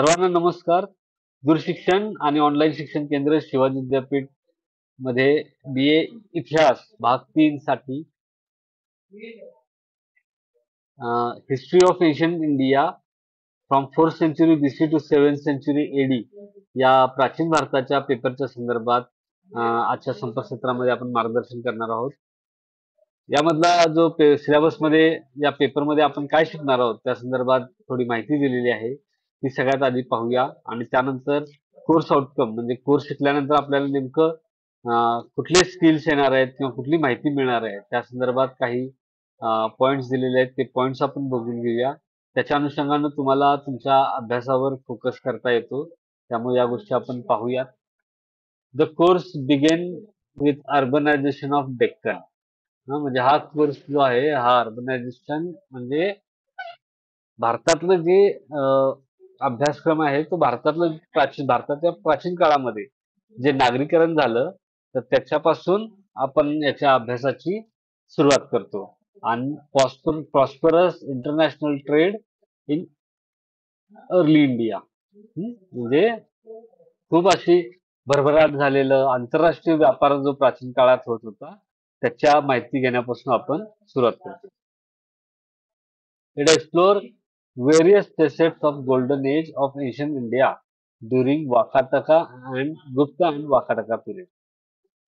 सर्वांना नमस्कार. दूरशिक्षण आणि ऑनलाईन शिक्षण केंद्र शिवाजी विद्यापीठ मध्ये BA इतिहास भाग 3 साठी history of ancient India from 4th century BC to 7th century AD या प्राचीन भारताच्या पेपरच्या संदर्भात आजच्या संपर्कसत्रामध्ये आपण मार्गदर्शन करणार आहोत. यामधला जो सिलेबस मध्ये या पेपर मध्ये आपण काय शिकणार आहोत त्या संदर्भात थोडी माहिती दिलेली आहे. ती सगळ्यात आधी पाहूया आणि त्यानंतर कोर्स आउटकम म्हणजे कोर्स शिकल्यानंतर आपल्याला नेमकं कुठले स्किल्स येणार आहेत किंवा कुठली माहिती मिळणार आहे त्या संदर्भात काही पॉइंट्स दिलेले आहेत. ते पॉइंट्स आपण बघून घेऊया. त्याच्या अनुषंगानं तुम्हाला तुमच्या अभ्यासावर फोकस करता येतो. त्यामुळे या गोष्टी आपण पाहूयात. The course begin with urbanization of Deccan. म्हणजे हा कोर्स जो आहे हा अर्बनायझेशन म्हणजे भारतातलं जे अभ्यासक्रम आहे तो भारताच्या प्राचीन काळामध्ये जे नागरीकरण झालं तर त्याच्यापासून आपण याच्या अभ्यासाची सुरुवात करतो. आणि prosperous international trade in early India म्हणजे खूप अशी भरभराट झालेलं आंतरराष्ट्रीय व्यापार जो प्राचीन काळात होत होता त्याच्या माहिती घेण्यापासून आपण सुरुवात करतो. It explore various facets of golden age of ancient India during Vakataka and Gupta and Vakataka period.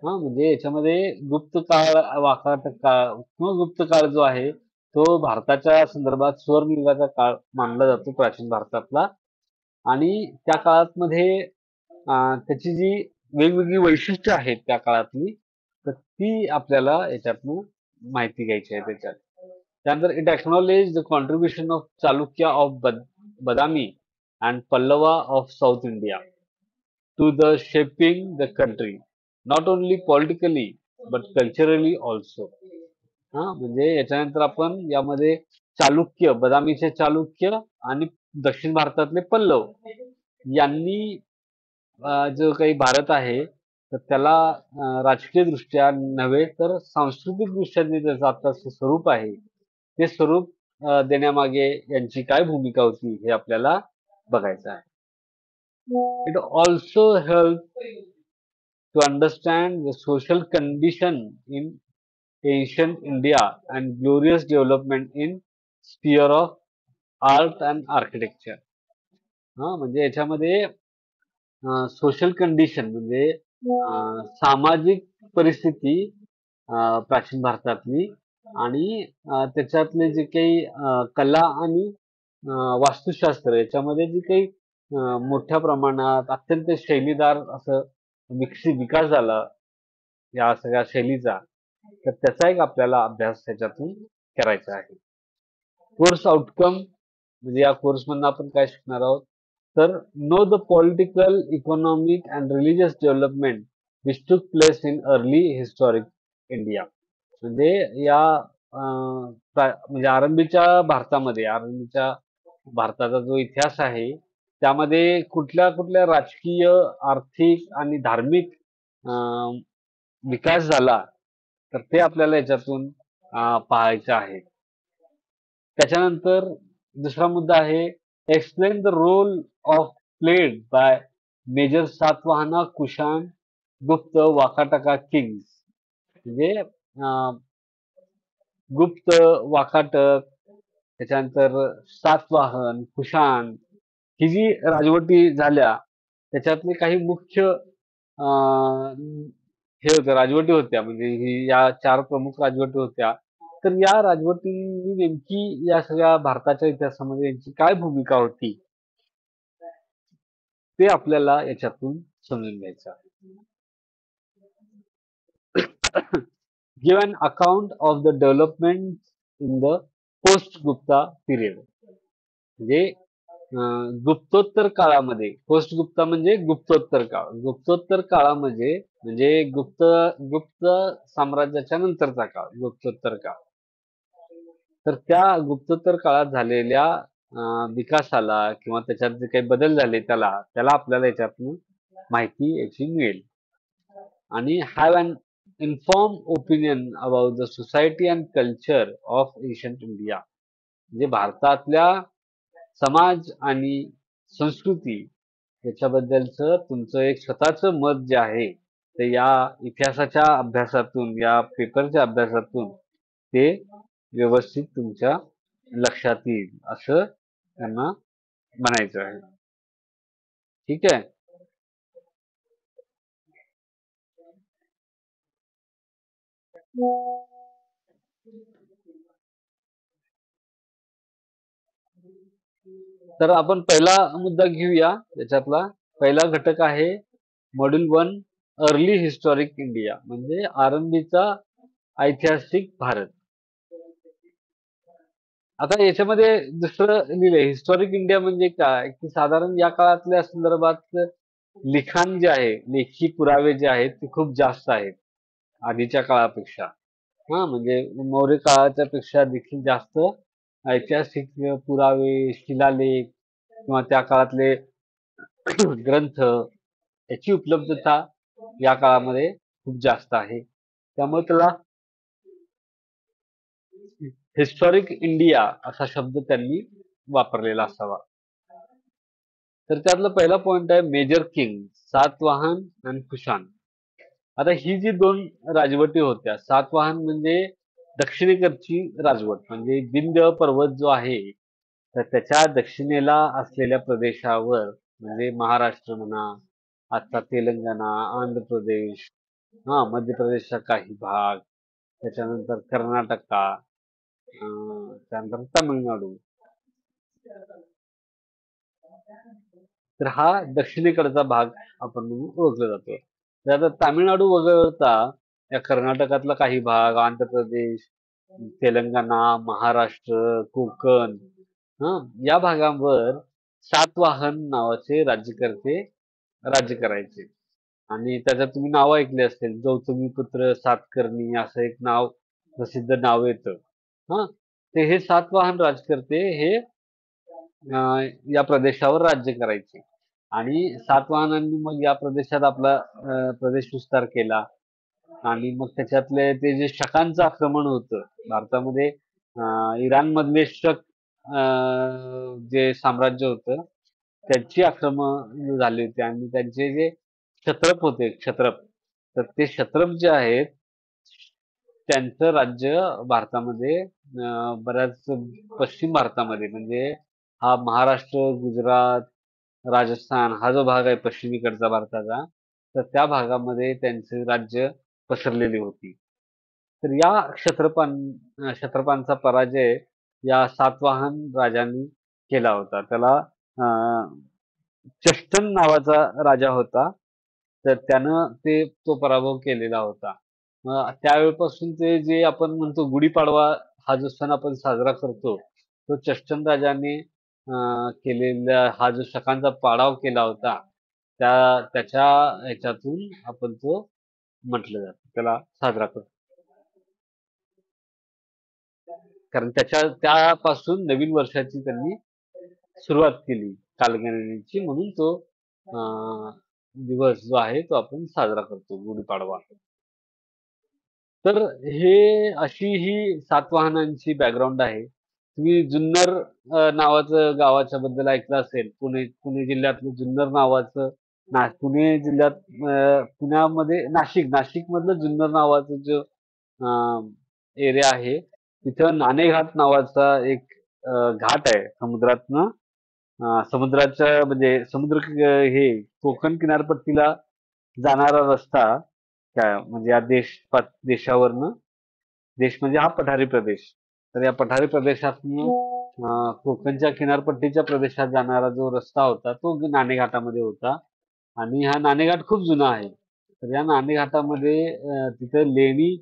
म्हणजे याच्यामध्ये गुप्त काळ वाकाटक काळ किंवा गुप्त काळ जो आहे तो भारताच्या संदर्भात स्वर्णयुगाचा काळ मानला जातो प्राचीन भारतातला. आणि त्या काळामध्ये त्याची जी वेगवेगळी वैशिष्ट्य आहेत त्या काळातली तर ती आपल्याला याच्यातनं माहिती घ्यायची आहे त्याच्यात. त्यानंतर it acknowledge the contribution of Chalukya of Badami and Pallava of South India to the shaping the country not only politically but culturally also. म्हणजे याच्यानंतर आपण यामध्ये बदामीचे चालुक्य आणि दक्षिण भारतातले पल्लव यांनी जो काही भारत आहे तर त्याला राजकीय दृष्ट्या नव्हे तर सांस्कृतिक दृष्ट्या जे त्याचं आताचं स्वरूप आहे ते स्वरूप देण्यामागे यांची काय भूमिका होती हे आपल्याला बघायचं आहे. It also help to understand the social condition in ancient India and glorious development in sphere of art and architecture. म्हणजे याच्यामध्ये सोशल कंडिशन म्हणजे सामाजिक परिस्थिती प्राचीन भारतातली आणि त्याच्यातले जे काही कला आणि वास्तुशास्त्र याच्यामध्ये जे काही मोठ्या प्रमाणात अत्यंत शैलीदार असं विकास झाला या सगळ्या शैलीचा तर त्याचा एक आपल्याला अभ्यास त्याच्यातून करायचा आहे. कोर्स आउटकम म्हणजे या कोर्स मधून आपण काय शिकणार आहोत तर know the political economic and religious development which टूक place in early historic India. म्हणजे या म्हणजे आरंभीच्या भारताचा जो इतिहास आहे त्यामध्ये कुठल्या कुठल्या राजकीय आर्थिक आणि धार्मिक विकास झाला तर ते आपल्याला याच्यातून पाहायचं आहे. त्याच्यानंतर दुसरा मुद्दा आहे explain the role of played by major Satavahana Kushan Gupta Vakataka Kings. म्हणजे गुप्त वाकाटक त्याच्यानंतर सातवाहन कुशाण ही जी राजवटी झाल्या त्याच्यातले काही मुख्य हे होत्या राजवटी होत्या म्हणजे ही या 4 प्रमुख राजवटी होत्या. तर या राजवटींनी नेमकी या सगळ्या भारताच्या इतिहासामध्ये यांची काय भूमिका होती ते आपल्याला याच्यातून समजून घ्यायचं आहे. Give an account of the development in the post Gupta period. म्हणजे गुप्तोत्तर काळामध्ये पोस्ट गुप्ता म्हणजे गुप्तोत्तर काळामध्ये म्हणजे गुप्त साम्राज्याच्या नंतरचा काळ गुप्तोत्तर काळ. तर त्या गुप्तोत्तर काळात झालेल्या विकासाला किंवा त्याच्यात जे काही बदल झाले त्याला आपल्याला याच्यातून माहिती याची मिळेल. आणि have an inform opinion about the society and culture of ancient India. म्हणजे भारतातल्या समाज आणि संस्कृती याच्याबद्दलचं तुमचं एक स्वतःचं मत जे आहे ते या इतिहासाच्या अभ्यासातून, या पेपरच्या अभ्यासातून ते व्यवस्थित तुमच्या लक्षात येईल असं त्यांना म्हणायचं आहे. ठीक आहे. तर आपण पहिला मुद्दा घेऊया. त्याच्यातला पहिला घटक आहे मॉड्यूल 1, अर्ली हिस्टॉरिक इंडिया, म्हणजे आरंभीचा ऐतिहासिक भारत. आता याच्यामध्ये दुसरं लिहिलंय हिस्टॉरिक इंडिया म्हणजे काय, की साधारण या काळातल्या संदर्भात लिखाण जे आहे, लेखी पुरावे जे आहेत ते खूप जास्त आहेत आधीच्या काळापेक्षा. हा, म्हणजे मौर्य काळाच्या पेक्षा देखील जास्त ऐतिहासिक पुरावे, शिलालेख किंवा त्या काळातले ग्रंथ याची उपलब्धता या काळामध्ये खूप जास्त आहे. त्यामुळे त्याला हिस्टॉरिक इंडिया असा शब्द त्यांनी वापरलेला असावा. तर त्यातला पहिला पॉइंट आहे मेजर किंग, सातवाहन आणि कुशाण. आता ही जी दोन राजवटी होत्या, सातवाहन म्हणजे दक्षिणेकडची राजवट, म्हणजे विंध्य पर्वत जो आहे तर त्याच्या दक्षिणेला असलेल्या प्रदेशावर, म्हणजे महाराष्ट्र म्हणा, आता तेलंगणा, आंध्र प्रदेश, मध्य प्रदेशचा काही भाग, त्याच्यानंतर कर्नाटका, त्यानंतर तामिळनाडू. तर हा दक्षिणेकडचा भाग आपण म्हणून ओळखला जातो. तर आता तामिळनाडू वगळता या कर्नाटकातला काही भाग, आंध्र प्रदेश, तेलंगणा, महाराष्ट्र, कोकण, या भागांवर सातवाहन नावाचे राज्यकर्ते राज्य करायचे. आणि त्याच्यात तुम्ही नाव ऐकले असतील, गौतमीपुत्र सातकर्णी असं एक नाव, प्रसिद्ध नाव येतं. हा, ते हे सातवाहन राजकर्ते हे या प्रदेशावर राज्य करायचे. आणि सातवाहनांनी मग या प्रदेशात आपला प्रदेश विस्तार केला. आणि मग त्याच्यातले ते जे शकांचं आक्रमण होतं भारतामध्ये, इराण मधले शक जे साम्राज्य होतं त्यांची आक्रमण झाली होती. आणि त्यांचे जे क्षत्रप होते, क्षत्रप, तर ते क्षत्रप जे आहेत त्यांचं राज्य भारतामध्ये बऱ्याच पश्चिम भारतामध्ये, म्हणजे हा महाराष्ट्र, गुजरात, राजस्थान हा जो भाग आहे पश्चिमेकडचा भारताचा, तर त्या भागामध्ये त्यांचे राज्य पसरलेली होती. तर या क्षत्रपांचा पराजय या सातवाहन राजांनी केला होता. त्याला चष्टन नावाचा राजा होता, तर त्यानं तो पराभव केलेला होता. त्यावेळेपासून ते जे आपण म्हणतो गुढीपाडवा हा जो सण आपण साजरा करतो, तो चष्टन राजाने केलेला हा जो शकांचा पाडाव केला होता, त्याच्या ह्याच्यातून आपण तो म्हटलं जातं, त्याला साजरा करतो. कारण त्यापासून नवीन वर्षाची त्यांनी सुरुवात केली कालगणनेची, म्हणून तो दिवस जो आहे तो आपण साजरा करतो, गुढीपाडवा. तर हे अशी ही सातवाहनांची बॅकग्राऊंड आहे. तुम्ही जुन्नर नावाचं गावाच्या बद्दल ऐकलं असेल. पुणे जिल्ह्यातलं जुन्नर नावाचं, पुणे जिल्ह्यात, पुण्यामध्ये नाशिक मधलं जुन्नर नावाचं जो एरिया आहे, तिथं नाणेघाट नावाचा एक घाट आहे. समुद्राच्या म्हणजे हे कोकण किनारपट्टीला जाणारा रस्ता, काय म्हणजे या देशावरनं, देश म्हणजे हा पठारी प्रदेश, तर या पठारी प्रदेशातनं कोकणच्या किनारपट्टीच्या प्रदेशात जाणारा जो रस्ता होता तो नाणेघाटामध्ये होता. आणि हा नाणेघाट खूप जुना आहे. तर या नाणेघाटामध्ये तिथे लेणी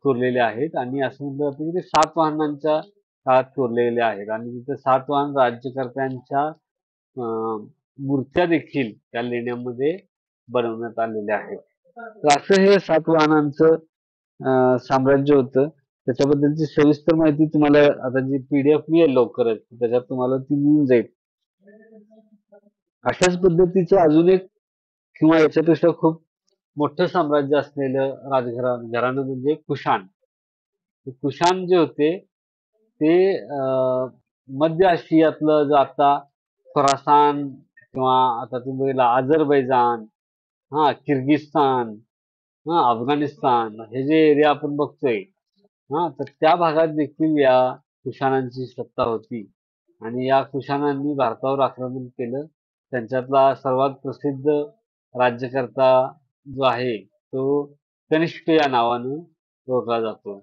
कोरलेल्या आहेत. आणि असं म्हटलं जातं की ते सातवाहनांच्या काळात कोरलेले आहेत. आणि तिथे सातवाहन राज्यकर्त्यांच्या मूर्त्या देखील त्या लेण्यांमध्ये बनवण्यात आलेल्या आहेत. तर असं हे सातवाहनांचं साम्राज्य होतं. त्याच्याबद्दलची सविस्तर माहिती तुम्हाला आता जी PDF मिळेल लवकरच, त्याच्यात तुम्हाला ती मिळून जाईल. अशाच पद्धतीचं अजून एक किंवा याच्यापेक्षा खूप मोठं साम्राज्य असलेलं घराणं म्हणजे कुशाण. कुशाण जे होते ते मध्य आशियातलं, जो आता खोरासान किंवा आता तुम्ही बघितला अझरबैजान, हा किर्गिस्तान, हा अफगाणिस्तान हे जे एरिया आपण बघतोय, हा तर त्या भागात देखील या कुशाणांची सत्ता होती आणि या कुशाणांनी भारतावर आक्रमण केलं. त्यांच्यातला सर्वात प्रसिद्ध राज्यकर्ता जो आहे तो कनिष्क या नावानं ओळखला जातो.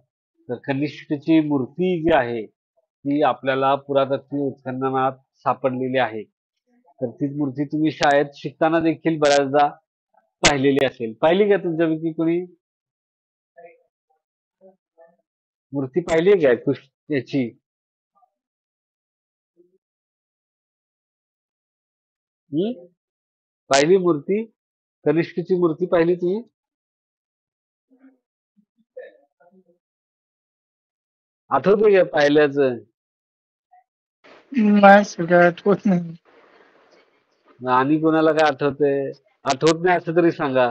तर कनिष्कची मूर्ती जी आहे ती आपल्याला पुरातत्वीय उत्खननात सापडलेली आहे. तर ती मूर्ती तुम्ही शाळेत शिकताना देखील बऱ्याचदा पाहिलेली असेल. पाहिली का तुमच्यापैकी कोणी मूर्ती पाहिली आहे का याची? हम्म? पाहिली मूर्ती? कनिष्कची मूर्ती पाहिली तुम्ही? आठवतंय का पाहिल्याचं? नाही सगळं आठवत नाही. आणि कोणाला काय आठवतंय? आठवत नाही असं तरी सांगा.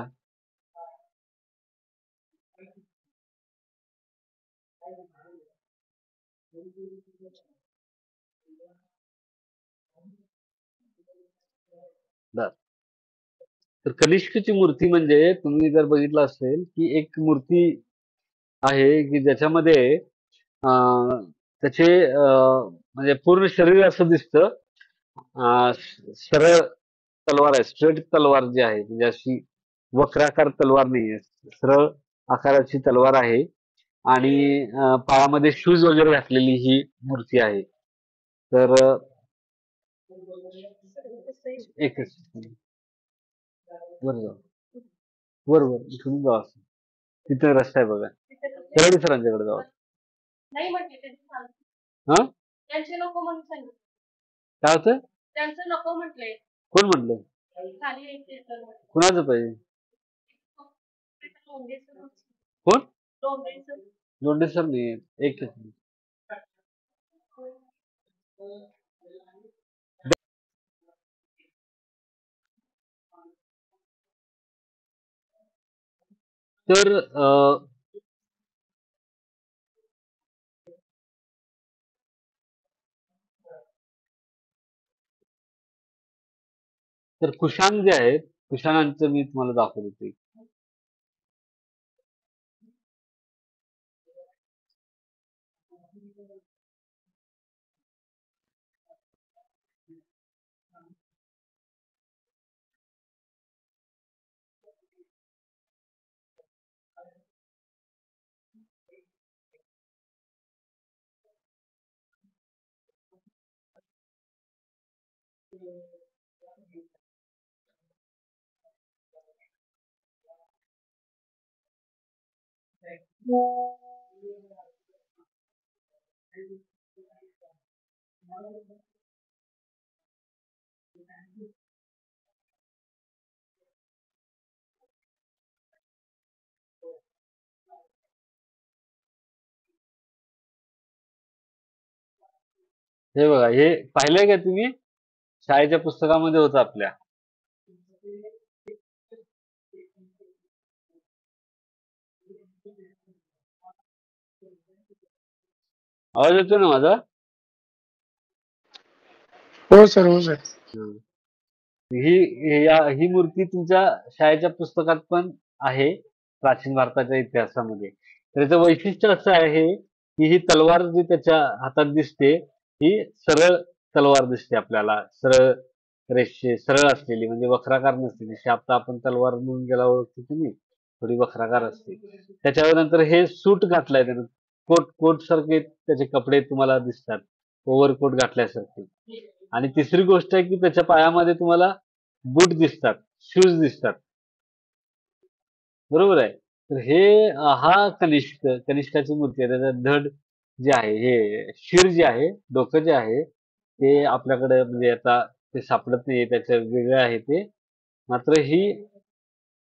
बर. तर कनिष्कची मूर्ती म्हणजे तुम्ही जर बघितलं असेल की एक मूर्ती आहे की ज्याच्यामध्ये त्याचे म्हणजे पूर्ण शरीर असं दिसतं. सरळ तलवार आहे, स्ट्रेट तलवार जी आहे म्हणजे अशी वक्राकार तलवार नाहीये, सरळ आकाराची तलवार आहे आणि पायामध्ये शूज वगैरे घातलेली ही मूर्ती आहे. तर एकच second. वर जाऊ, वर वर इकडून जाऊ असं. तिथे रस्ता आहे बघा. तरडी सरांच्याकडे जाऊ. हा काय होतं? कोण म्हटलं? कुणाचं पाहिजे? कोण? लोंढे सर नाही. एक second. तर तर कुशाण जे आहेत, कुशाणांचं मी तुम्हाला दाखवत होते. हे बघा, हे पाहिलंय का तुम्ही? शाळेच्या पुस्तकामध्ये होतं आपल्या. आवाज येतो ना माझा? हो सर, हो सर. हं. ही मूर्ती तुमच्या शाळेच्या पुस्तकात पण आहे, प्राचीन भारताच्या इतिहासामध्ये. तर याचं वैशिष्ट्य असं आहे की ही तलवार जी त्याच्या हातात दिसते, ही सरळ तलवार दिसते आपल्याला. सरळ सरळ असलेली म्हणजे वक्राकार नसते. जशी आता आपण तलवार म्हणून ज्याला ओळखतो की नाही, थोडी वक्राकार असते. त्याच्यानंतर हे सूट घातलंय त्यानं. कोट सारखे त्याचे कपडे तुम्हाला दिसतात. ओव्हरकोट घातल्यासारखे. आणि तिसरी गोष्ट आहे की त्याच्या पायामध्ये तुम्हाला बूट दिसतात, शूज दिसतात. बरोबर आहे. तर हे हा कनिष्काची मूर्ती आहे. त्याचा धड जे आहे, हे शिर जे आहे, डोकं जे आहे, ते आपल्याकडे म्हणजे आता ते सापडत नाहीये. त्याचं वेगळं आहे ते. मात्र ही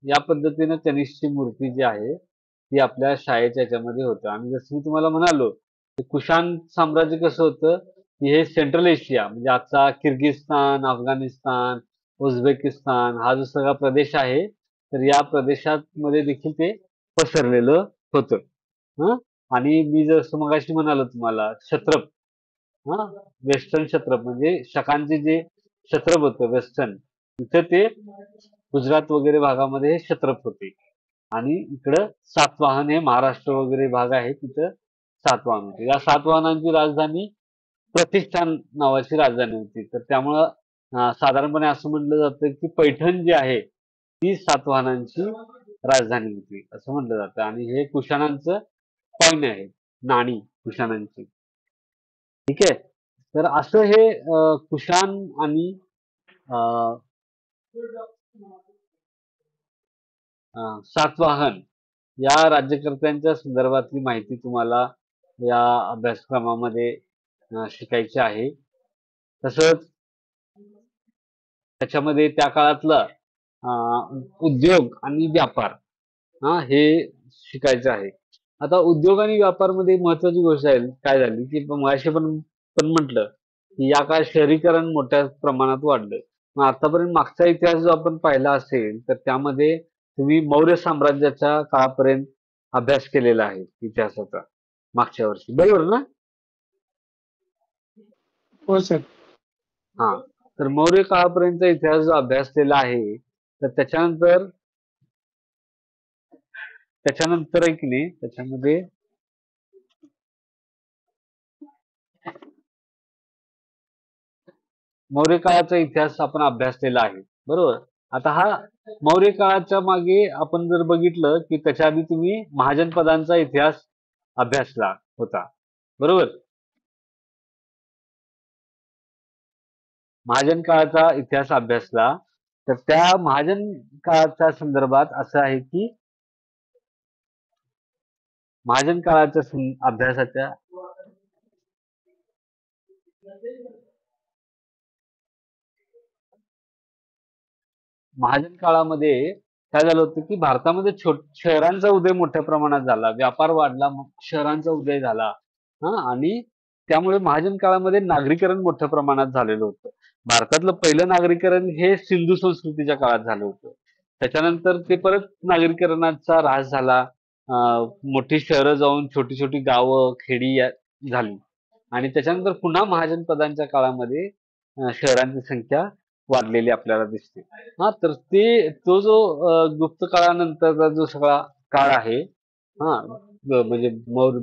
या पद्धतीनं कनिष्कची मूर्ती जी आहे, ती आपल्या शाळेच्या ह्याच्यामध्ये होतं. आणि जसं मी तुम्हाला म्हणालो, की कुशाण साम्राज्य कसं होतं, की हे सेंट्रल एशिया म्हणजे आजचा किर्गिस्तान, अफगाणिस्तान, उझबेकिस्तान हा जो सगळा प्रदेश आहे, तर या प्रदेशामध्ये देखील ते पसरलेलं होतं. हं? आणि मी जसं मगाशी म्हणालो तुम्हाला, क्षत्रप, हां, वेस्टर्न क्षत्रप म्हणजे शकांचे जे क्षत्रप होतं वेस्टर्न. इथं ते गुजरात वगैरे भागामध्ये हे क्षत्रप होते. आणि इकडं सातवाहन हे महाराष्ट्र वगैरे भाग आहे तिथं सातवाहन होते. या सातवाहनांची राजधानी प्रतिष्ठान नावाची राजधानी होती. तर त्यामुळं साधारणपणे असं म्हटलं जातं की पैठण जी आहे ती सातवाहनांची राजधानी होती असं म्हटलं जातं. आणि हे कुशाणांचं कॉइन आहे, नाणी कुशाणांची. ठीक आहे. तर असं हे कुशाण आणि अं, सातवाहन या राज्यकर्त्यांच्या संदर्भातली माहिती तुम्हाला या अभ्यासक्रमामध्ये शिकायची आहे. तसंच त्याच्यामध्ये त्या काळातला उद्योग आणि व्यापार हे शिकायचं आहे. आता उद्योग आणि व्यापारमध्ये महत्वाची गोष्ट आहे काय झाली की मगाशी पण पण म्हटलं की या काळात शहरीकरण मोठ्या प्रमाणात वाढलं. मग आतापर्यंत मागचा इतिहास जो आपण पाहिला असेल तर त्यामध्ये तुम्ही मौर्य साम्राज्याच्या काळापर्यंत अभ्यास केलेला आहे इतिहासाचा मागच्या वर्षी, बरोबर ना? हो सर. हा. तर मौर्य काळापर्यंत इतिहास जो अभ्यासलेला आहे तर त्याच्यानंतर आहे की नाही त्याच्यामध्ये मौर्य काळाचा इतिहास आपण अभ्यासलेला आहे, बरोबर. आता हा मौर्य काळाच्या मागे आपण जर बघितलं की त्याच्या आधी तुम्ही महाजनपदांचा इतिहास अभ्यासला होता, बरोबर. महाजन काळाचा इतिहास अभ्यासला तर त्या महाजन काळाच्या संदर्भात असं आहे की महाजन काळाच्या अभ्यासाच्या महाजन काळामध्ये काय झालं होतं की भारतामध्ये शहरांचा उदय मोठ्या प्रमाणात झाला, व्यापार वाढला, मग शहरांचा उदय झाला. आणि त्यामुळे महाजन काळामध्ये नागरीकरण मोठ्या प्रमाणात झालेलं होतं. भारतातलं पहिलं नागरीकरण हे सिंधू संस्कृतीच्या काळात झालं होतं. त्याच्यानंतर ते परत नागरीकरणाचा ऱ्हास झाला. मोठी शहरं जाऊन छोटी छोटी गावं खेडी झाली. आणि त्याच्यानंतर पुन्हा महाजन पदांच्या काळामध्ये शहरांची संख्या वाढलेली आपल्याला दिसते. तर तो जो गुप्त काळानंतरचा जो सगळा काळ आहे, म्हणजे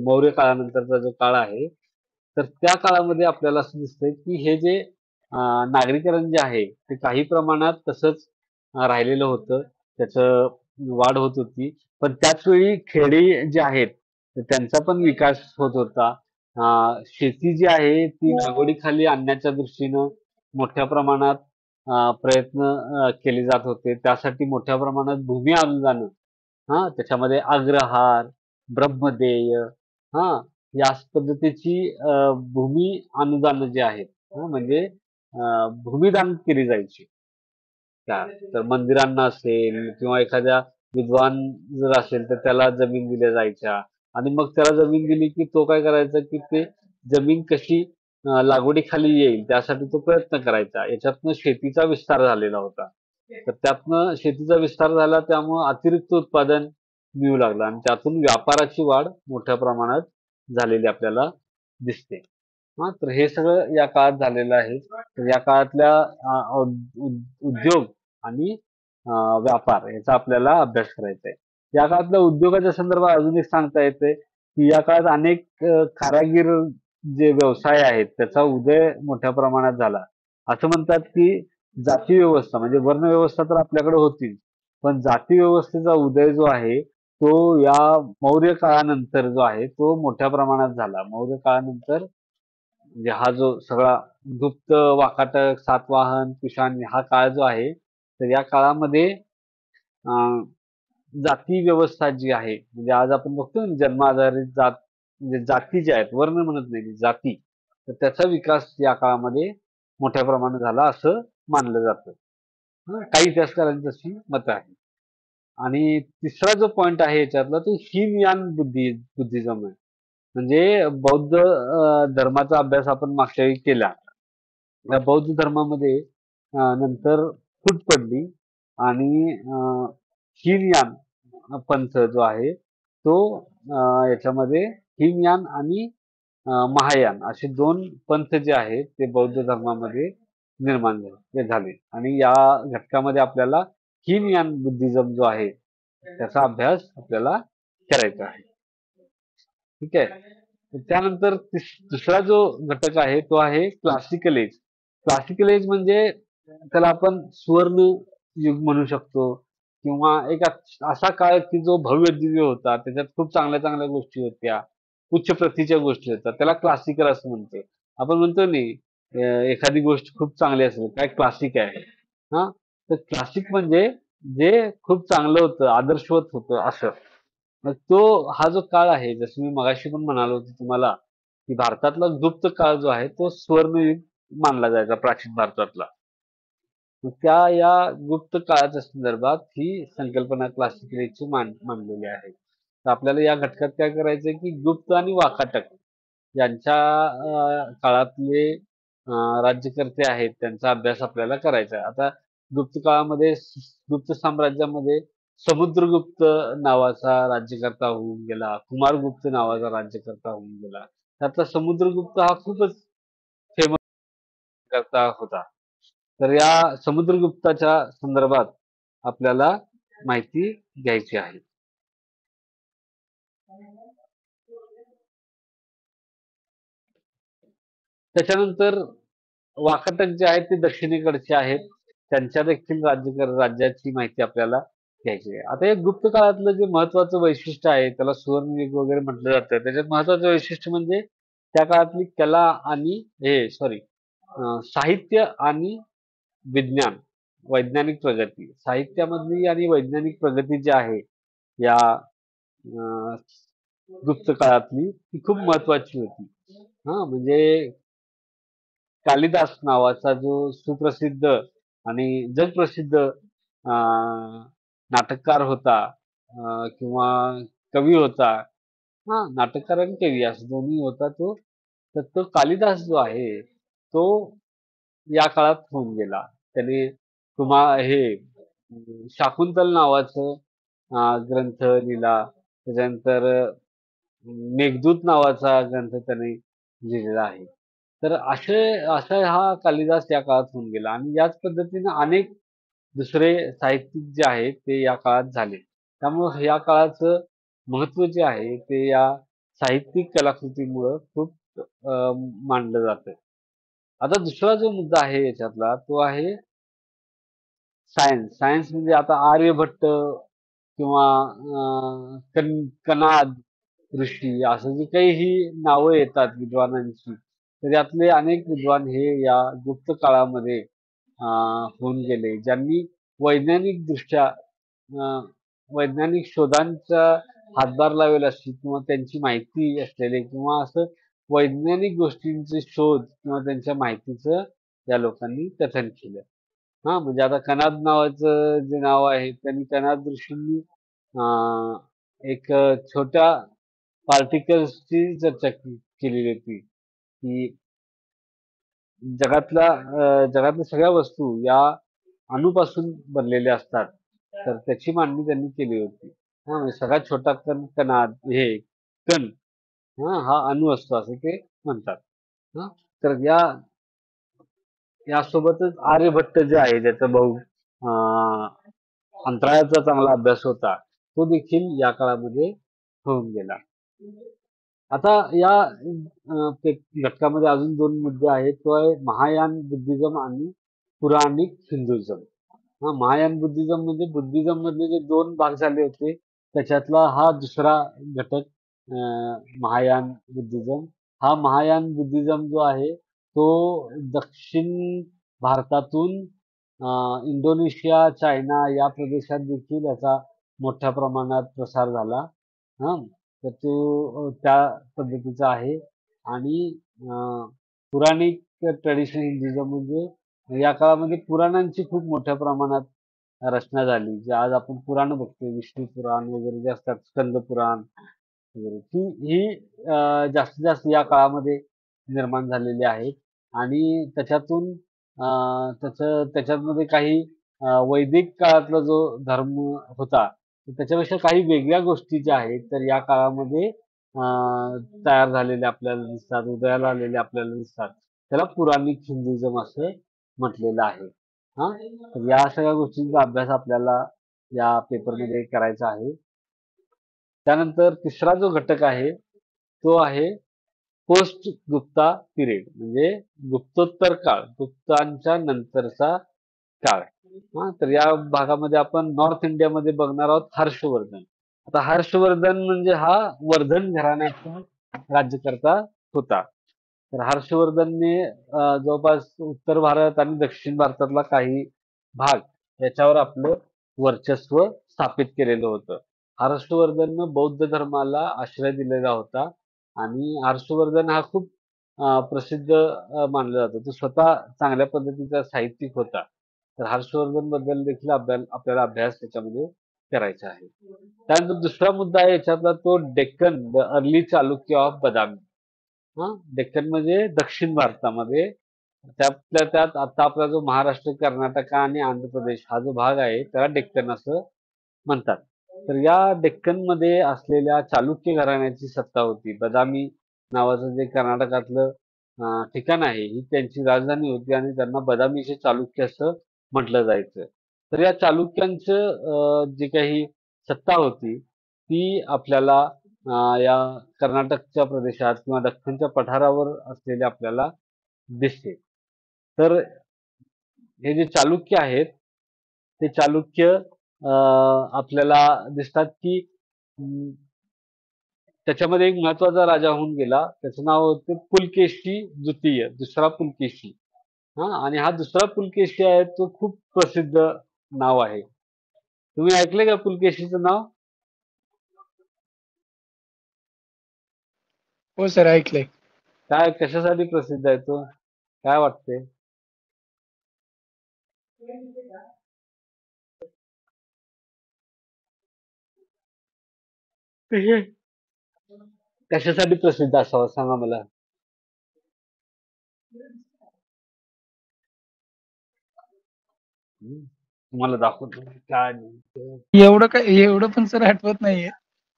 मौर्य काळानंतरचा जो काळ आहे, तर त्या काळामध्ये आपल्याला असं दिसतंय की हे जे नागरीकरण जे आहे ते काही प्रमाणात तसंच राहिलेलं होतं. त्याचं वाढ होत होती. पण त्याच वेळी खेडी जे आहेत तर त्यांचा पण विकास होत होता. शेती जी आहे ती लागवडीखाली आणण्याच्या दृष्टीनं मोठ्या प्रमाणात प्रयत्न केले जात होते. त्यासाठी मोठ्या प्रमाणात भूमी अनुदान, त्याच्यामध्ये अग्रहार, ब्रह्मदेय, हा या पद्धतीची भूमी अनुदान जे आहेत, म्हणजे भूमिदान केली जायची. तर मंदिरांना असेल किंवा एखाद्या विद्वान जर असेल तर त्याला जमीन दिल्या जायच्या. आणि मग त्याला जमीन दिली की तो काय करायचा की ते जमीन कशी लागवडीखाली येईल त्यासाठी तो प्रयत्न करायचा. याच्यातनं शेतीचा विस्तार झालेला होता. तर त्यातनं शेतीचा विस्तार झाला त्यामुळं अतिरिक्त उत्पादन मिळू लागलं आणि त्यातून व्यापाराची वाढ मोठ्या प्रमाणात झालेली आपल्याला दिसते. तर हे सगळं या काळात झालेलं आहे. तर या काळातल्या उद्योग आणि व्यापार याचा आपल्याला अभ्यास करायचा आहे. या काळातल्या उद्योगाच्या संदर्भात अजून एक सांगता येतंय की या काळात अनेक कारागीर जे व्यवसाय आहेत त्याचा उदय मोठ्या प्रमाणात झाला. असं म्हणतात की जाती व्यवस्था म्हणजे वर्ण व्यवस्था तर आपल्याकडे होती, पण जाती व्यवस्थेचा उदय जो आहे तो या मौर्य काळानंतर जो आहे तो मोठ्या प्रमाणात झाला. मौर्य काळानंतर म्हणजे हा जो सगळा गुप्त वाकाटक सातवाहन कुशाण हा काळ जो आहे तर या काळामध्ये अं, जाती व्यवस्था जी आहे म्हणजे आज आपण बघतो ना जन्म आधारित जात म्हणजे जाती ज्या आहेत वर्ण म्हणत नाही जाती, तर त्याचा विकास या काळामध्ये मोठ्या प्रमाणात झाला असं मानलं जातं. काही इतिहासकारांची अशी मतं आहे. आणि तिसरा जो पॉइंट आहे याच्यातला तो हीनयान बुद्धिझम आहे. म्हणजे बौद्ध धर्माचा अभ्यास आपण मागच्या वेळी केला. या बौद्ध धर्मामध्ये नंतर फूट पडली आणि हीनयान पंथ जो आहे तो याच्यामध्ये हीनयान आणि महायान असे दोन पंथ जे आहेत ते बौद्ध धर्मामध्ये निर्माण झाले आणि या घटकामध्ये आपल्याला हीनयान बुद्धिझम जो आहे त्याचा अभ्यास आपल्याला करायचा आहे. ठीक आहे. तर त्यानंतर दुसरा जो घटक आहे तो आहे क्लासिकल एज. क्लासिकल एज म्हणजे त्याला आपण सुवर्ण युग म्हणू शकतो किंवा एक असा काळ की जो भव्य दिव्य होता. त्याच्यात खूप चांगल्या चांगल्या गोष्टी होत्या. उच्च प्रतीच्या गोष्टी होत्या. त्याला क्लासिकल असं म्हणतो. आपण म्हणतो नाही एखादी गोष्ट खूप चांगली असेल काय क्लासिक आहे. हा तर क्लासिक म्हणजे जे खूप चांगलं होतं, आदर्शवत होतं असं. मग तो हा जो काळ आहे, जसं मी मगाशी पण म्हणालो होतो तुम्हाला, की भारतातला गुप्त काळ जो आहे, तो स्वर्णयुग मानला जायचा प्राचीन भारतातला. मग या गुप्त काळाच्या संदर्भात ही संकल्पना क्लासिकल एजची मांडलेली आहे. तर आपल्याला या घटकात काय करायचंय, की गुप्त आणि वाकाटक यांच्या काळातले राज्यकर्ते आहेत, त्यांचा अभ्यास आपल्याला करायचा आहे. आता गुप्त काळामध्ये गुप्त साम्राज्यामध्ये समुद्रगुप्त नावाचा राज्यकर्ता होऊन गेला, कुमारगुप्त नावाचा राज्यकर्ता होऊन गेला. त्यातला समुद्रगुप्त हा खूपच फेमस करता होता. तर या समुद्रगुप्ताच्या संदर्भात आपल्याला माहिती घ्यायची आहे. त्याच्यानंतर वाकाटक जे आहेत ते दक्षिणेकडचे आहेत. त्यांच्या देखील राज्याची माहिती आपल्याला घ्यायची आहे. आता या गुप्त काळातलं जे महत्वाचं वैशिष्ट्य आहे, त्याला सुवर्णयुग वगैरे म्हटलं जातं. त्याच्यात महत्वाचं वैशिष्ट्य म्हणजे त्या काळातली कला आणि साहित्य आणि विज्ञान, वैज्ञानिक प्रगती. साहित्यामधली आणि वैज्ञानिक प्रगती जी आहे, या अ, गुप्त काळातली ती खूप महत्वाची होती. हां, म्हणजे कालिदास नावाचा जो सुप्रसिद्ध आणि जगप्रसिद्ध नाटककार होता किंवा कवी होता. हां, नाटककार आणि कवी असं दोन्ही होता तो. तर तो कालिदास जो आहे, तो या काळात होऊन गेला. त्याने शाकुंतल नावाचं ग्रंथ लिहिला. त्याच्यानंतर मेघदूत नावाचा ग्रंथ त्याने लिहिलेला आहे. तर असा हा कालिदास या काळात होऊन गेला आणि याच पद्धतीने अनेक दुसरे साहित्यिक जे आहेत ते या काळात झाले. त्यामुळं या काळाचं महत्त्व जे आहे ते या साहित्यिक कलाकृतीमुळं खूप मानलं जातं. आता दुसरा जो मुद्दा आहे याच्यातला तो आहे सायन्स. सायन्स म्हणजे आता आर्यभट्ट किंवा कणाद ऋषी असं जे काही ही नावं येतात विद्वानांची, तर यातले अनेक विद्वान हे या गुप्त काळामध्ये होऊन गेले. ज्यांनी वैज्ञानिकदृष्ट्या वैज्ञानिक शोधांचा हातभार लावेल अशी किंवा त्यांची माहिती असलेले किंवा असं वैज्ञानिक गोष्टींचे शोध किंवा त्यांच्या माहितीचं या लोकांनी कथन केलं. हां, म्हणजे आता कणाद नावाचं जे नाव आहे, त्यांनी कणाद ऋषींनी एक छोट्या पार्टिकल्सची चर्चा केलेली होती, की जगातल्या सगळ्या वस्तू या अणूपासून बनलेल्या असतात. तर त्याची मांडणी त्यांनी केली होती. हां, म्हणजे सगळ्यात छोटा कण हा अणू असतो असं ते म्हणतात. हां, तर यासोबतच आर्यभट्ट जे आहे ज्याचा भाऊ अंतराळाचा चांगला अभ्यास होता, तो देखील या काळामध्ये होऊन गेला. आता या ते घटकामध्ये अजून 2 मुद्दे आहेत. तो आहे महायान बुद्धिझम आणि पुराणिक हिंदुइझम. महायान बुद्धिझम म्हणजे बुद्धिझम मधले जे 2 भाग झाले होते, त्याच्यातला हा दुसरा घटक महायान बुद्धिझम. हा महायान बुद्धिझम जो आहे, तो दक्षिण भारतातून इंडोनेशिया, चायना या प्रदेशात देखील याचा मोठ्या प्रमाणात प्रसार झाला. हां, तर तो त्या पद्धतीचा आहे आणि पुराणिक ट्रेडिशनल हिंदुइझम म्हणजे या काळामध्ये पुराणांची खूप मोठ्या प्रमाणात रचना झाली. जे आज आपण पुराण बघतोय, विष्णू पुराण वगैरे जे असतात, स्कंद पुराण वगैरे. ही जास्तीत जास्त या काळामध्ये निर्माण झालेली आहेत आणि त्याच्यामध्ये काही वैदिक काळातला जो धर्म होता, तर त्याच्यापेक्षा काही वेगळ्या गोष्टी ज्या आहेत, तर या काळामध्ये तयार झालेल्या आपल्याला दिसतात, उदयाला आलेल्या आपल्याला दिसतात. त्याला पुराणिक हिंदुइझम असं म्हटलेलं आहे. हा, तर या सगळ्या गोष्टींचा अभ्यास आपल्याला या पेपरमध्ये करायचा आहे. त्यानंतर तिसरा जो घटक आहे तो आहे पोस्ट गुप्ता पिरियड, म्हणजे गुप्तोत्तर काळ, गुप्तांच्या नंतरचा काळ. हा, तर या भागामध्ये आपण नॉर्थ इंडियामध्ये बघणार आहोत हर्षवर्धन. आता हर्षवर्धन म्हणजे हा वर्धन घराण्याचा राज्यकर्ता होता. तर हर्षवर्धनने जवळपास उत्तर भारत आणि दक्षिण भारतातला काही भाग याच्यावर आपलं वर्चस्व स्थापित केलेलं होतं. हर्षवर्धननं बौद्ध धर्माला आश्रय दिलेला होता आणि हर्षवर्धन हा खूप प्रसिद्ध मानला जातो. तो स्वतः चांगल्या पद्धतीचा साहित्यिक होता. तर हर्षवर्धन बद्दल देखील आपल्याला अभ्यास त्याच्यामध्ये करायचा आहे. त्यानंतर दुसरा मुद्दा आहे याच्यातला तो Deccan, the early Chalukya of Badami. हा, डेक्कन म्हणजे दक्षिण भारतामध्ये, त्यातल्या त्यात आता आपला जो महाराष्ट्र, कर्नाटक आणि आंध्र प्रदेश हा जो भाग आहे त्याला डेक्कन असं म्हणतात. तर या डेक्कन मध्ये असलेल्या चालुक्य घराण्याची सत्ता होती. बदामी नावाचं जे कर्नाटकातलं ठिकाण आहे ही त्यांची राजधानी होती आणि त्यांना बदामीचे चालुक्य असं म्हटलं जायचं. तर या चालुक्यांचं जी काही सत्ता होती ती आपल्याला या कर्नाटकच्या प्रदेशात किंवा दख्खनच्या पठारावर असलेले आपल्याला दिसते. तर हे जे चालुक्य आहेत ते चालुक्य आपल्याला दिसतात की त्याच्यामध्ये एक महत्वाचा राजा होऊन गेला. त्याचं नाव होतं पुलकेशी द्वितीय, दुसरा पुलकेशी. हा, आणि हा दुसरा पुलकेशी आहे तो खूप प्रसिद्ध नाव आहे. तुम्ही ऐकले का पुलकेशीचं नाव? हो सर, ऐकलंय. काय कशासाठी प्रसिद्ध आहे तो? काय वाटते? कशासाठी प्रसिद्ध असावं सांगा मला. तुम्हाला दाखवतो काय नेमकं. एवढं पण सर आठवत नाहीये.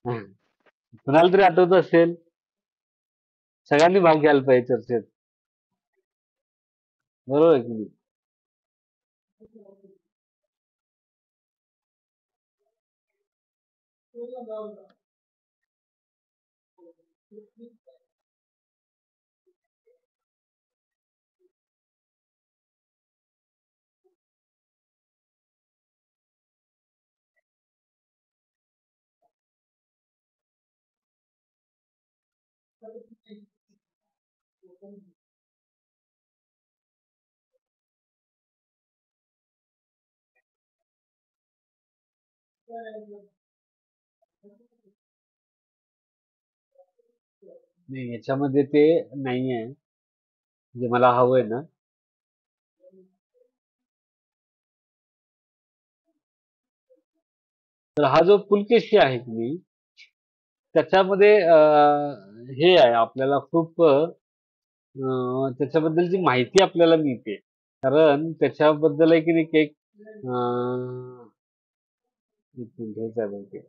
हं. कुणाला तरी आठवत असेल. सगळ्यांनी भाग घ्यायला पाहिजे चर्चेत. बरोबर आहे की नाही? नाही, याच्यामध्ये ते नाहीये जे मला हवंय ना. तर हा जो पुलकेशी आहे की नाही त्याच्यामध्ये हे आहे आपल्याला खूप त्याच्याबद्दलची माहिती आपल्याला मिळते. कारण त्याच्याबद्दल आहे की नाही एक एक मिनिट हेच आहे बहुतेक.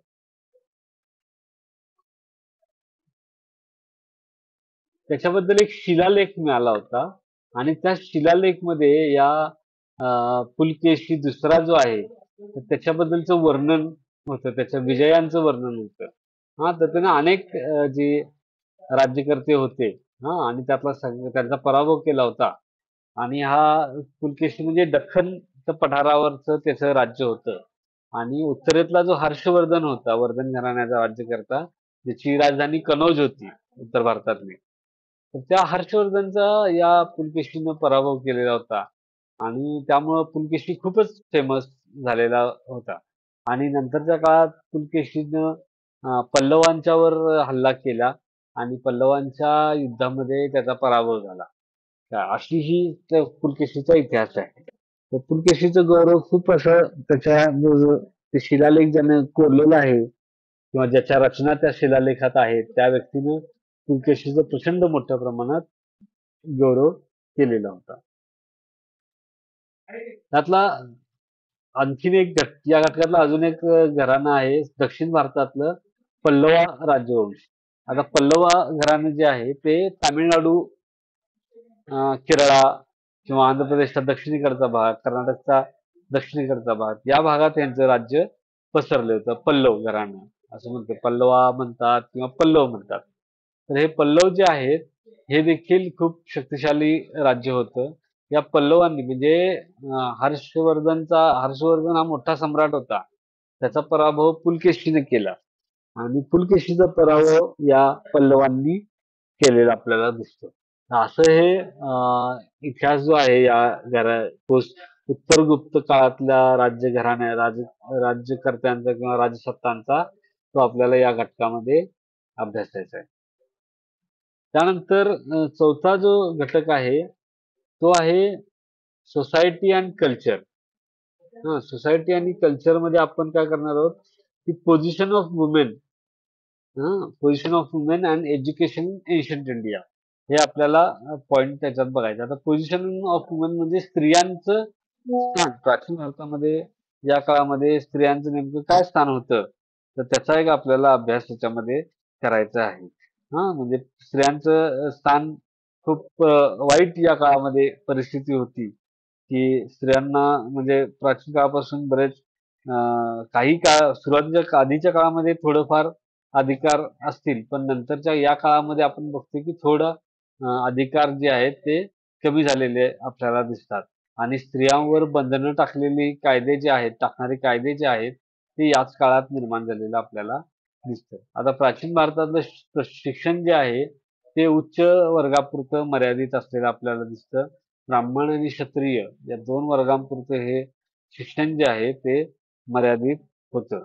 त्याच्याबद्दल एक शिलालेख मिळाला होता आणि त्या शिलालेखमध्ये या पुलकेशी दुसरा जो आहे तर त्याच्याबद्दलचं वर्णन होतं, त्याच्या विजयांचं वर्णन होतं. हा, तर त्याने अनेक जे राज्यकर्ते होते आणि त्यातला त्यांचा पराभव केला होता. आणि हा पुलकेशी म्हणजे दख्खनच्या पठारावरचं त्याचं राज्य होतं. आणि उत्तरेतला जो हर्षवर्धन होता, वर्धन घराण्याचा राज्यकर्ता, ज्याची राजधानी कनौज होती उत्तर भारतातली. तर त्या हर्षवर्धनचा या पुलकेशीनं पराभव केलेला होता आणि त्यामुळं पुलकेशी खूपच फेमस झालेला होता. आणि नंतरच्या काळात पुलकेशीनं पल्लवांच्यावर हल्ला केला आणि पल्लवांच्या युद्धामध्ये त्याचा पराभव झाला. अशी ही त्या पुलकेशीचा इतिहास आहे. तर पुलकेशीचं गौरव खूप असं त्याच्या ते शिलालेख ज्याने कोरलेला आहे किंवा ज्याच्या रचना त्या शिलालेखात आहेत त्या व्यक्तीनं पुलकेशीचा प्रचंड मोठ्या प्रमाणात गौरव केलेला होता. त्यातला आणखीन एक या घटकातला अजून एक घराणं आहे दक्षिण भारतातलं पल्लवा राजवंश. आता पल्लवा घराणं जे आहे ते तामिळनाडू, केरळा किंवा आंध्र प्रदेशचा दक्षिणेकडचा भाग, कर्नाटकचा दक्षिणेकडचा भाग, या भागात यांचं राज्य पसरलं होतं. पल्लव घराणं असं म्हणतो. पल्लवा म्हणतात किंवा पल्लव म्हणतात. तर हे पल्लव जे आहेत, हे देखील खूप शक्तिशाली राज्य होतं. या पल्लवांनी म्हणजे हर्षवर्धन हा मोठा सम्राट होता. त्याचा पराभव पुलकेशीने केला आणि पुलकेशीचा पराभव या पल्लवांनी केलेला आपल्याला दिसतो. असं हे इतिहास जो आहे या घरा उत्तर गुप्त काळातल्या राज्यकर्त्यांचा किंवा राजसत्तांचा तो आपल्याला या घटकामध्ये अभ्यासायचा आहे. त्यानंतर चौथा जो घटक आहे तो आहे सोसायटी अँड कल्चर. सोसायटी आणि कल्चर मध्ये आपण काय करणार आहोत की position of women and education in ancient India हे आपल्याला पॉइंट त्याच्यात बघायचं. आता पोझिशन ऑफ वुमेन म्हणजे स्त्रियांचं स्थान प्राचीन भारतामध्ये या काळामध्ये स्त्रियांचं नेमकं काय स्थान होतं, तर त्याचा एक आपल्याला अभ्यास त्याच्यामध्ये करायचा आहे. म्हणजे स्त्रियांचं स्थान खूप वाईट या काळामध्ये परिस्थिती होती, की स्त्रियांना म्हणजे प्राचीन काळापासून बरेच काही काळ सुरुवातीच्या आधीच्या काळामध्ये थोडंफार अधिकार असतील, पण नंतरच्या या काळामध्ये आपण बघतो की थोडं अधिकार जे आहेत ते कमी झालेले आपल्याला दिसतात आणि स्त्रियांवर बंधनं टाकणारे कायदे जे आहेत ते याच काळात निर्माण झालेलं आपल्याला दिसतं. आता प्राचीन भारतातलं शिक्षण जे आहे ते उच्च वर्गापुरतं मर्यादित असलेलं आपल्याला दिसतं. ब्राह्मण आणि क्षत्रिय या दोन वर्गांपुरतं हे शिक्षण जे आहे ते मर्यादित होतं.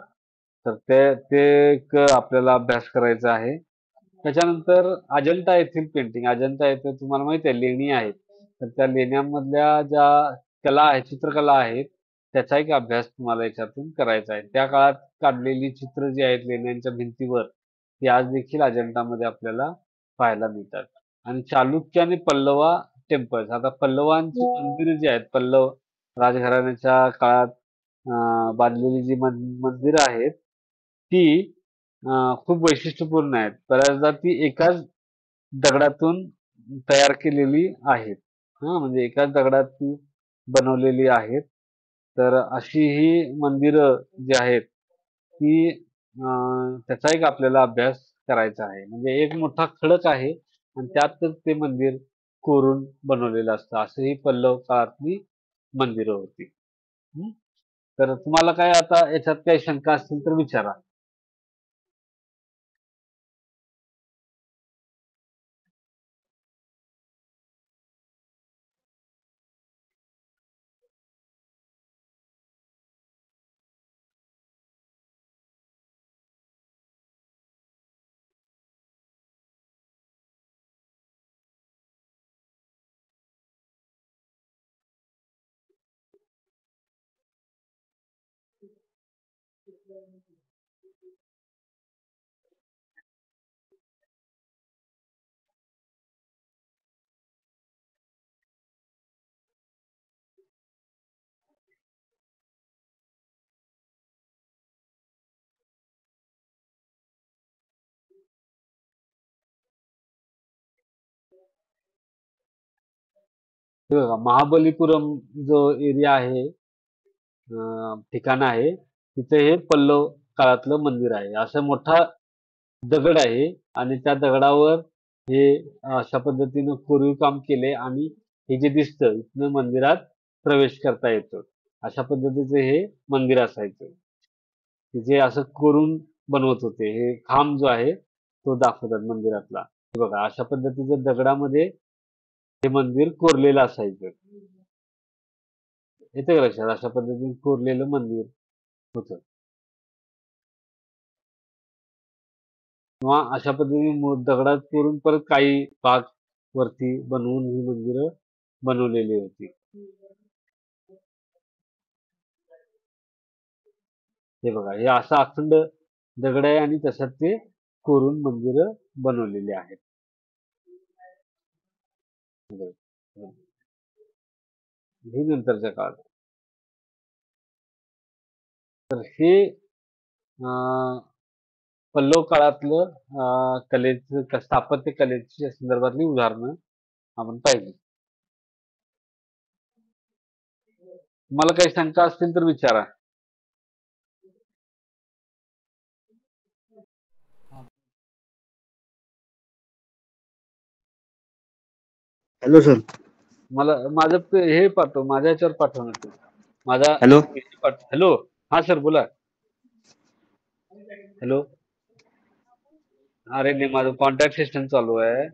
तर ते एक आपल्याला अभ्यास करायचा आहे. त्याच्यानंतर अजंठा येथे तुम्हाला माहिती आहे लेणी आहेत. तर त्या लेण्यांमधल्या ज्या चित्रकला आहेत, त्याचा एक अभ्यास तुम्हाला याच्यातून करायचा आहे. त्या काळात काढलेली चित्र जी आहेत लेण्यांच्या भिंतीवर, ती आज देखील अजंठामध्ये आपल्याला पाहायला मिळतात. आणि चालुक्य आणि पल्लवा टेम्पल्स. आता पल्लवांची मंदिरं जी आहेत, पल्लव राजघराण्याच्या काळात बांधलेली जी मंदिरं आहेत, ती खूप वैशिष्ट्यपूर्ण आहेत. बऱ्याचदा ती एकाच दगडातून तयार केलेली आहेत. म्हणजे एकाच दगडात ती बनवलेली आहेत. तर अशी ही मंदिरं जी आहेत, ती त्याचा एक आपल्याला अभ्यास करायचा आहे. म्हणजे एक मोठा खडक आहे आणि त्यातच ते मंदिर कोरून बनवलेलं असतं. असं ही पल्लव काळातली मंदिरं होती. हं. तर तुम्हाला काय आता याच्यात काही शंका असतील तर विचारा. हे बघा महाबलीपुरम जो एरिया आहे, ठिकाण आहे, तिथे हे पल्लव काळातलं मंदिर आहे. असं मोठा दगड आहे आणि त्या दगडावर हे अशा पद्धतीनं कोरीव काम केले आणि हे जे दिसतं इथनं मंदिरात प्रवेश करता येतो. अशा पद्धतीचं हे मंदिर असायचं. की जे असं कोरून बनवत होते. हे खांब जो आहे तो दाखवतात मंदिरातला. हे बघा अशा पद्धतीचं दगडामध्ये हे मंदिर कोरलेलं असायचं. येतंय का लक्षात? अशा पद्धतीने कोरलेलं मंदिर होतं. किंवा अशा पद्धतीने दगडात कोरून परत काही भाग वरती बनवून ही मंदिरं बनवलेली होती. हे बघा हे असं अखंड दगड आहे आणि तसंच ते कोरून मंदिरं बनवलेली आहेत. हे बघा. हे नंतरच्या काळात. तर हे अं, पल्लव काळातलं स्थापत्य कलेच्या संदर्भातली उदाहरणं आपण पाहिली. तुम्हाला काही शंका असतील तर विचारा. Hello sir. मला माझं हे पाठव, माझ्या ह्याच्यावर पाठव ना ते. माझा हॅलो. PC पाठव. हॅलो. हा सर बोला. हॅलो. अरे नाही, माझं कॉन्टॅक्ट सिस्टम चालू आहे.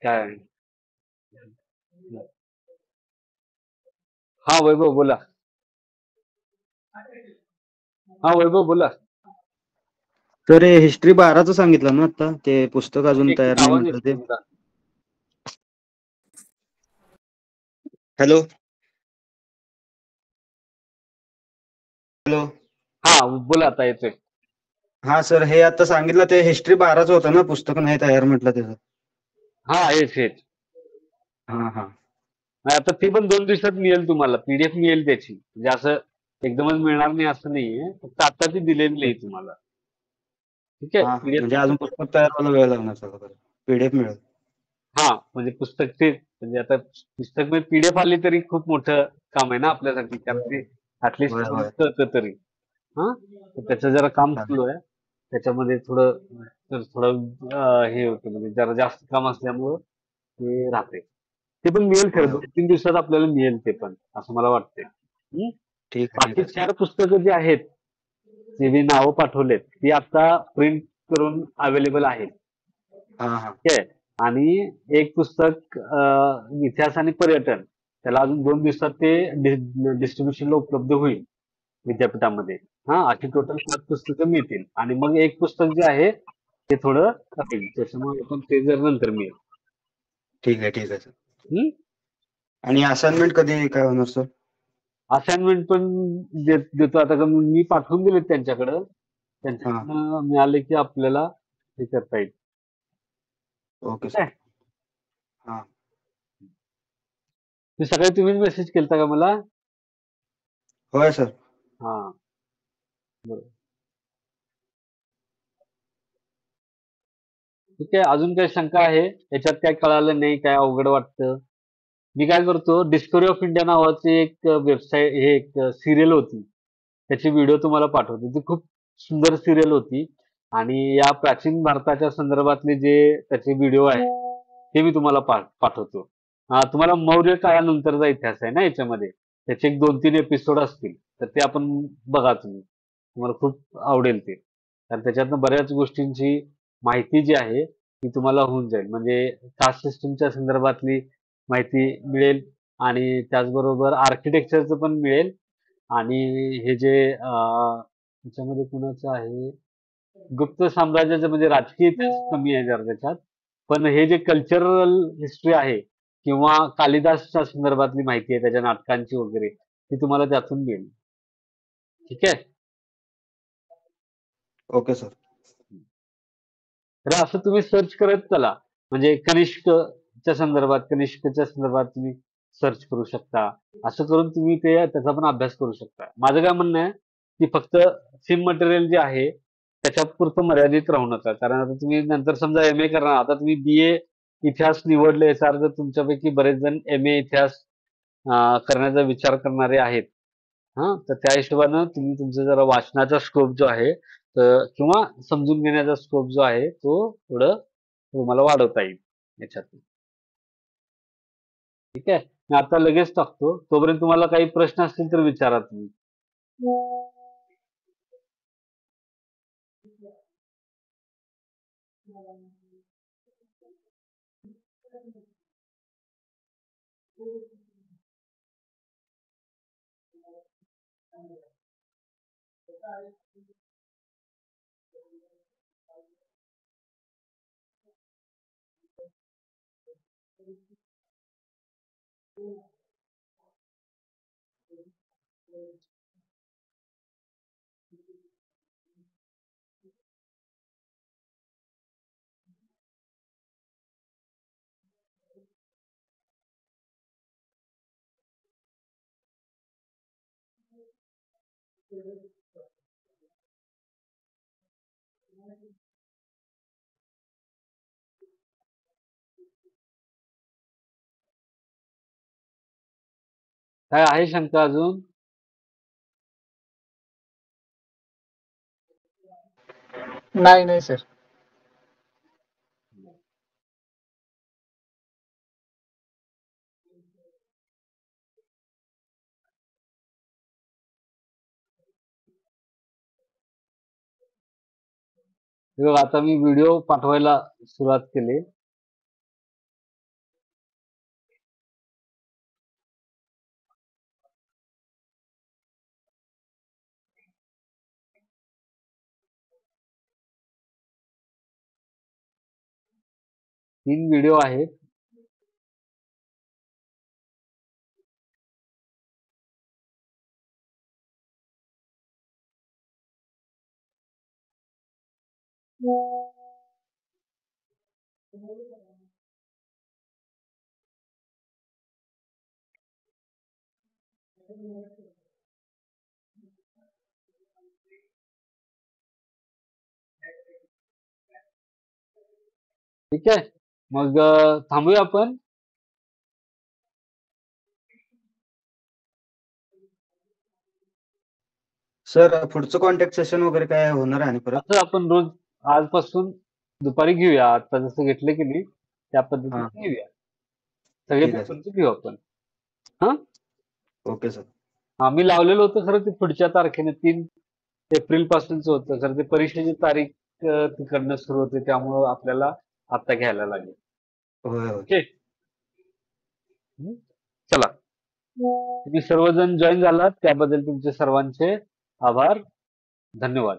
काय? हा वैभव बोला. हा वैभव बोला. सर हे हिस्ट्री 12चं सांगितलं ना आता, ते पुस्तक अजून एक तयार मिनिट नाही आवाज म्हटलं येतो ते. तुमचा. हॅलो. हॅलो. हा बोला, आता येतोय. हा सर, हे आता सांगितलं ते हिस्ट्री 12चं होतं ना, पुस्तक नाही तयार म्हटलं त्याचं. हा हेच. हा हा. आता ती पण 2 दिवसात मिळेल तुम्हाला. PDF मिळेल त्याची. म्हणजे असं एकदमच मिळणार नाही असं नाहीये. फक्त आता ती दिलेली नाही तुम्हाला. ठीक आहे. हा हा. PDF म्हणजे अजून पुस्तक तयार व्हायला वेळ लागणार सर. PDF मिळेल. हा म्हणजे पुस्तक ते म्हणजे आता पुस्तक मध्ये PDF आली तरी खूप मोठं काम आहे ना आपल्यासाठी. कारण ते ऍटलिस्ट होय तुम्हाला होय. कळतं तरी. हा तर त्याचं जरा काम चालेल. चालू आहे. त्याच्यामध्ये थोडं हे होतं, म्हणजे जरा जास्त काम असल्यामुळं ते राहते. ते पण मिळेल खरं, होय होय. 2-3 दिवसात आपल्याला मिळेल ते पण, असं मला वाटतंय. हं? ठीक आहे ठीक बाकी आहे सर. 4 पुस्तकं जी आहेत, जे मी नावं पाठवलेत, ती आता प्रिंट करून अवेलेबल आहेत. हा हा. ठीक आहे. आणि एक पुस्तक इतिहास आणि पर्यटन, त्याला अजून 2 दिवसात ते डिस्ट्रीब्युशनला उपलब्ध होईल विद्यापीठामध्ये. हा अशी टोटल 7 पुस्तकं मिळतील. आणि मग एक पुस्तक जे आहे ते थोडं राहील, त्याच्यामुळे आपण ते जर नंतर मिळेल. ठीक आहे सर. हं? आणि असाइनमेंट कधी काय होणार सर? असाइनमेंट पण देतो आता. मी पाठवून दिले त्यांच्याकडं. हा. त्यांच्याकडनं मिळाले की आपल्याला हे करता येईल. ओके ठीक सर. आहे. हा. ते सकाळी तुम्हीच मेसेज केलता का मला? होय सर. हा बरोबर. ठीक आहे. अजून काही शंका आहे? याच्यात काय कळालं नाही, काय अवघड वाटतं? मी काय करतो, डिस्कव्हरी ऑफ इंडिया नावाची एक वेबसाईट, हे एक सिरियल होती. त्याची व्हिडिओ तुम्हाला पाठवतो. ती खूप सुंदर सिरियल होती. आणि या प्राचीन भारताच्या संदर्भातले जे त्याचे व्हिडिओ आहे, ते मी तुम्हाला पाठवतो. तुम्हाला मौर्य काळानंतरचा इतिहास आहे ना याच्यामध्ये. त्याचे एक 2-3 एपिसोड असतील. तर ते आपण बघा तुम्ही. तुम्हाला खूप आवडेल ते. कारण त्याच्यातनं बऱ्याच गोष्टींची माहिती जी आहे, ती तुम्हाला होऊन जाईल. म्हणजे कास्ट सिस्टमच्या संदर्भातली माहिती मिळेल, आणि त्याचबरोबर आर्किटेक्चरचं पण मिळेल. आणि हे जे त्याच्यामध्ये कुणाचं आहे, गुप्त साम्राज्याचं म्हणजे राजकीय इतिहास कमी आहे जरा त्याच्यात. पण हे जे कल्चरल हिस्ट्री आहे किंवा कालिदासच्या संदर्भातली माहिती आहे, त्याच्या नाटकांची वगैरे, ती तुम्हाला त्यातून मिळेल. ठीक आहे. Okay sir. तर असं तुम्ही सर्च करत चला. म्हणजे कनिष्कच्या संदर्भात तुम्ही सर्च करू शकता. असं करून तुम्ही त्याचा पण अभ्यास करू शकता. माझं काय म्हणणं आहे, की फक्त सिम मटेरियल जे आहे त्याच्यापुरतं मर्यादित राहू नका. कारण आता तुम्ही नंतर समजा MA करणार, आता तुम्ही BA इतिहास निवडले, याचा अर्थ तुमच्यापैकी बरेच जण MA इतिहास करण्याचा विचार करणारे आहेत. हां, तर त्या हिशोबानं तुम्ही तुमचा जरा वाचनाचा स्कोप जो आहे, किंवा समजून घेण्याचा स्कोप जो आहे, तो थोडं तुम्हाला वाढवता येईल याच्यातून. ठीक आहे. मी आता लगेच टाकतो. तोपर्यंत तुम्हाला काही प्रश्न असतील तर विचारा तुम्ही. काय आहे शंका अजून? नाही नाही सर. हे बघा, आता मी व्हिडिओ पाठवायला सुरुवात केली. तीन व्हिडिओ आहेत. ठीक आहे, मग थांबूया आपण. सर पुढचं कॉन्टॅक्ट सेशन वगैरे काय होणार आहे आणि परत? असं आपण रोज आजपासून दुपारी घेऊया. आता जसं घेतलं की नाही त्या हा पद्धतीने घेऊया. सगळे ठीक आहे सर. पेपरचे घेऊ आपण. हा ओके सर. हा, मी लावलेलं होतं खरं ते पुढच्या तारखेने 3 एप्रिल पासूनच होतं खरं. ते परीक्षेची तारीख तिकडनं सुरू होते, त्यामुळं आपल्याला आता घ्यायला लागेल. होय होय. ओके, चला. तुम्ही सर्वजण जॉईन झालात त्याबद्दल तुमचे सर्वांचे आभार. धन्यवाद.